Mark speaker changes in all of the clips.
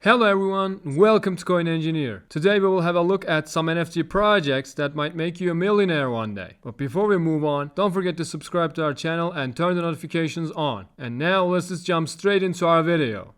Speaker 1: Hello everyone, welcome to Coin Engineer. Today we will have a look at some NFT projects that might make you a millionaire one day. But before we move on, don't forget to subscribe to our channel and turn the notifications on. And now let's just jump straight into our video.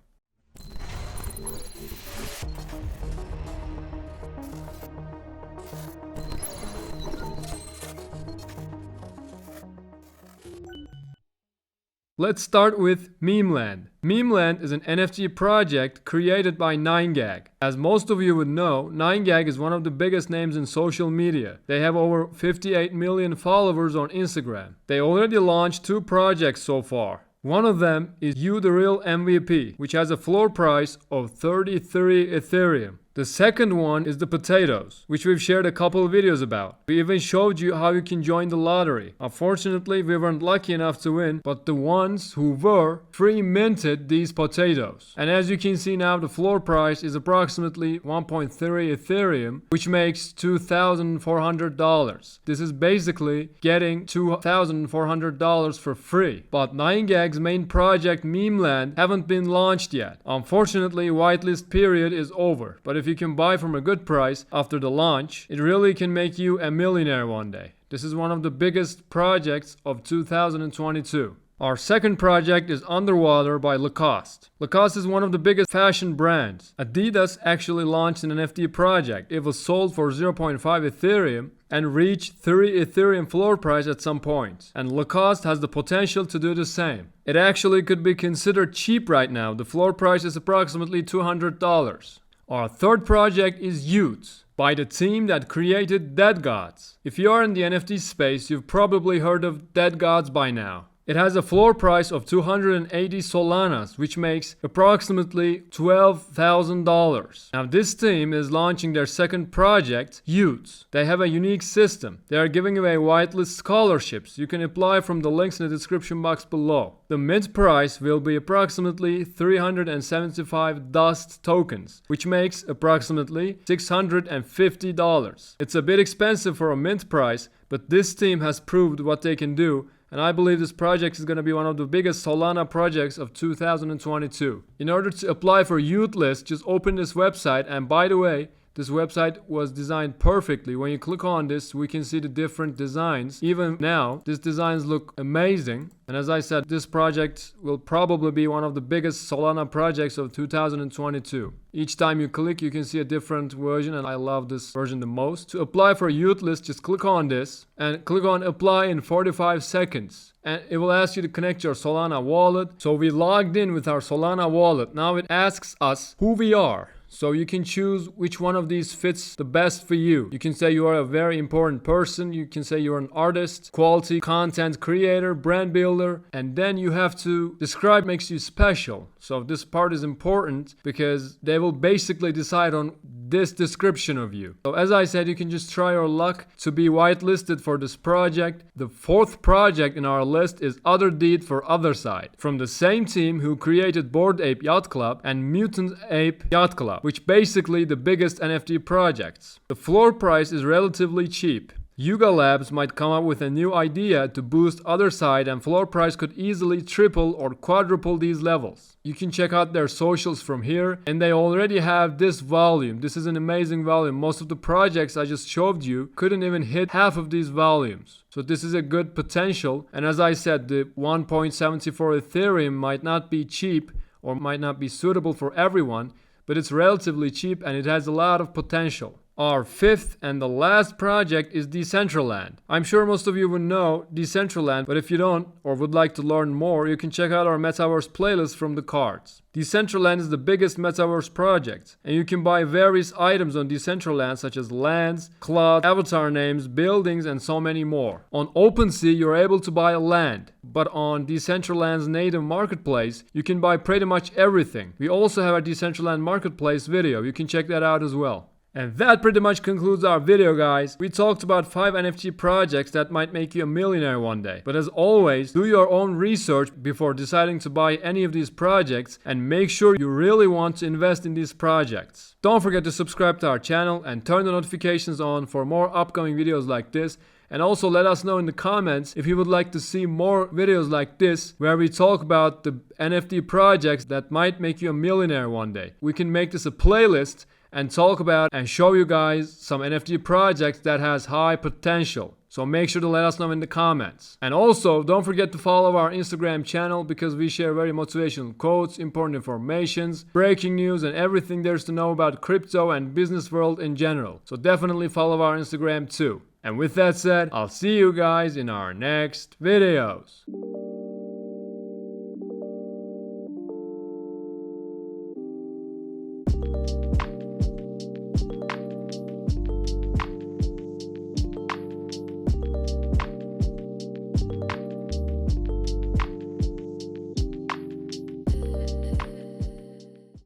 Speaker 1: Let's start with Memeland. Memeland is an NFT project created by 9gag. As most of you would know, 9gag is one of the biggest names in social media. They have over 58 million followers on Instagram. They already launched 2 projects so far. One of them is You the Real MVP, which has a floor price of 33 Ethereum. The second one is the potatoes, which we've shared a couple of videos about. We even showed you how you can join the lottery. Unfortunately, we weren't lucky enough to win, but the ones who were free minted these potatoes. And as you can see now, the floor price is approximately 1.3 Ethereum, which makes $2,400. This is basically getting $2,400 for free. But 9gag's main project, Memeland, haven't been launched yet. Unfortunately, whitelist period is over. But if you can buy from a good price after the launch, it really can make you a millionaire one day. This is one of the biggest projects of 2022. Our second project is Underwater by Lacoste. Lacoste is one of the biggest fashion brands. Adidas actually launched an NFT project. It was sold for 0.5 Ethereum and reached 3 Ethereum floor price at some point. And Lacoste has the potential to do the same. It actually could be considered cheap right now. The floor price is approximately $200. Our third project is Yacht, by the team that created Dead Gods. If you are in the NFT space, you've probably heard of Dead Gods by now. It has a floor price of 280 Solanas, which makes approximately $12,000. Now this team is launching their second project, Yacht. They have a unique system. They are giving away whitelist scholarships. You can apply from the links in the description box below. The mint price will be approximately 375 dust tokens, which makes approximately $650. It's a bit expensive for a mint price, but this team has proved what they can do. And I believe this project is going to be one of the biggest Solana projects of 2022. In order to apply for Yacht list, just open this website. And by the way, this website was designed perfectly. When you click on this, we can see the different designs. Even now, these designs look amazing. And as I said, this project will probably be one of the biggest Solana projects of 2022. Each time you click, you can see a different version, and I love this version the most. To apply for Yacht list, just click on this and click on apply in 45 seconds. And it will ask you to connect your Solana wallet. So we logged in with our Solana wallet. Now it asks us who we are. So you can choose which one of these fits the best for you. You can say you are a very important person. You can say you're an artist, quality content creator, brand builder, and then you have to describe what makes you special. So this part is important because they will basically decide on this description of you. So as I said, you can just try your luck to be whitelisted for this project. The fourth project in our list is Other Deed for Other Side, from the same team who created Bored Ape Yacht Club and Mutant Ape Yacht Club, which basically the biggest NFT projects. The floor price is relatively cheap. Yuga Labs might come up with a new idea to boost Other Side, and floor price could easily triple or quadruple these levels. You can check out their socials from here, and they already have this volume. This is an amazing volume. Most of the projects I just showed you couldn't even hit half of these volumes. So this is a good potential. And as I said, the 1.74 Ethereum might not be cheap or might not be suitable for everyone, but it's relatively cheap and it has a lot of potential. Our fifth and the last project is Decentraland. I'm sure most of you would know Decentraland, but if you don't or would like to learn more, you can check out our Metaverse playlist from the cards. Decentraland is the biggest Metaverse project, and you can buy various items on Decentraland such as lands, cloud, avatar names, buildings, and so many more. On OpenSea, you're able to buy land, but on Decentraland's native marketplace, you can buy pretty much everything. We also have a Decentraland marketplace video. You can check that out as well. And that pretty much concludes our video, guys. We talked about 5 NFT projects that might make you a millionaire one day. But as always, do your own research before deciding to buy any of these projects and make sure you really want to invest in these projects. Don't forget to subscribe to our channel and turn the notifications on for more upcoming videos like this. And also let us know in the comments if you would like to see more videos like this where we talk about the NFT projects that might make you a millionaire one day. We can make this a playlist and talk about and show you guys some NFT projects that has high potential. So make sure to let us know in the comments. And also, don't forget to follow our Instagram channel because we share very motivational quotes, important informations, breaking news, and everything there's to know about crypto and business world in general. So definitely follow our Instagram too. And with that said, I'll see you guys in our next videos.